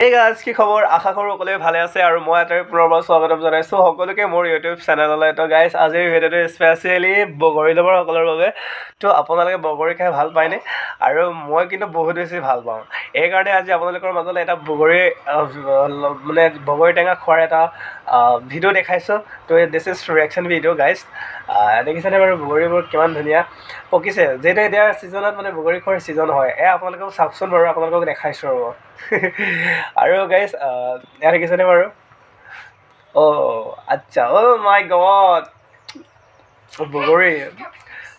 এই গাইজ কি খবৰ আশা কৰোঁ সকলোৱে ভালে আছে আৰু মই এটাই পুনৰবাৰ স্বাগতম জনাইছোঁ সকলোকে মোৰ ইউটিউব চেনেললৈ তো গাইজ আজিৰ ভিডিঅ'টো স্পেচিয়েলি বগৰী লভাৰসকলৰ বাবে তো আপোনালোকে বগৰী খাই ভাল পায়নে আৰু মই কিন্তু বহুত বেছি ভাল পাওঁ এইকাৰণে আজি আপোনালোকৰ মাজলৈ এটা মানে বগৰী টেঙা খোৱাৰ এটা ভিডিঅ' দেখাইছোঁ তো this is reaction video' guys দেখিছেনে বাৰু বগৰীবোৰ কিমান ধুনীয়া পকিছে যিহেতু এতিয়া ছিজনত মানে বগৰী খোৱাৰ ছিজন হয় আপোনালোকেও চাওকচোন বাৰু আপোনালোকক দেখাইছোঁ ৰ'ব আৰু গাইজ ইয়াত দেখিছেনে বাৰু আচ্ছা মাই গড বগৰী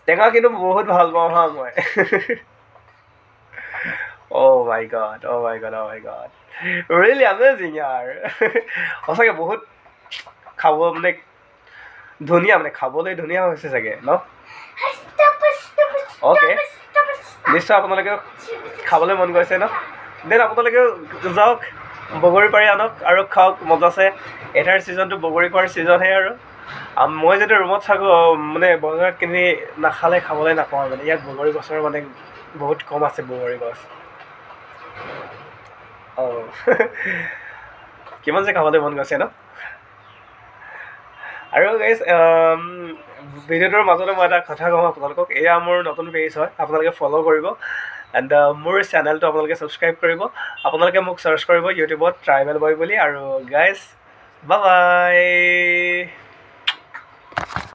টেঙা কিন্তু বহুত ভাল পাওঁ হা মই মাই গড ৰিয়েলি আমেজিং ইয়াৰ সঁচাকৈ বহুত খাব মানে ধুনীয়া মানে খাবলৈ ধুনীয়া হৈছে চাগে ন অ'কে নিশ্চয় আপোনালোকেও খাবলৈ মন গৈছে ন দেন আপোনালোকেও যাওক বগৰী পাৰি আনক আৰু খাওক মজাছে এটাৰ ছিজনটো বগৰী খোৱাৰ ছিজনহে আৰু মই যেতিয়া ৰুমত থাকোঁ মানে বজাৰত কিনি নাখালে খাবলৈ নাপাওঁ মানে ইয়াত বগৰী গছৰ মানে বহুত কম আছে বগৰী গছ কিমান যে খাবলৈ মন গৈছে ন আৰু গাইজ ভিডিঅ'টোৰ মাজতে মই এটা কথা কওঁ আপোনালোকক এয়া মোৰ নতুন পেজ হয় আপোনালোকে ফ'ল' কৰিব এণ্ড মোৰ চেনেলটো আপোনালোকে ছাবস্ক্ৰাইব কৰিব আপোনালোকে মোক চাৰ্চ কৰিব ইউটিউবত ট্ৰাইবেল বয় বুলি আৰু গাইজ বাই বাই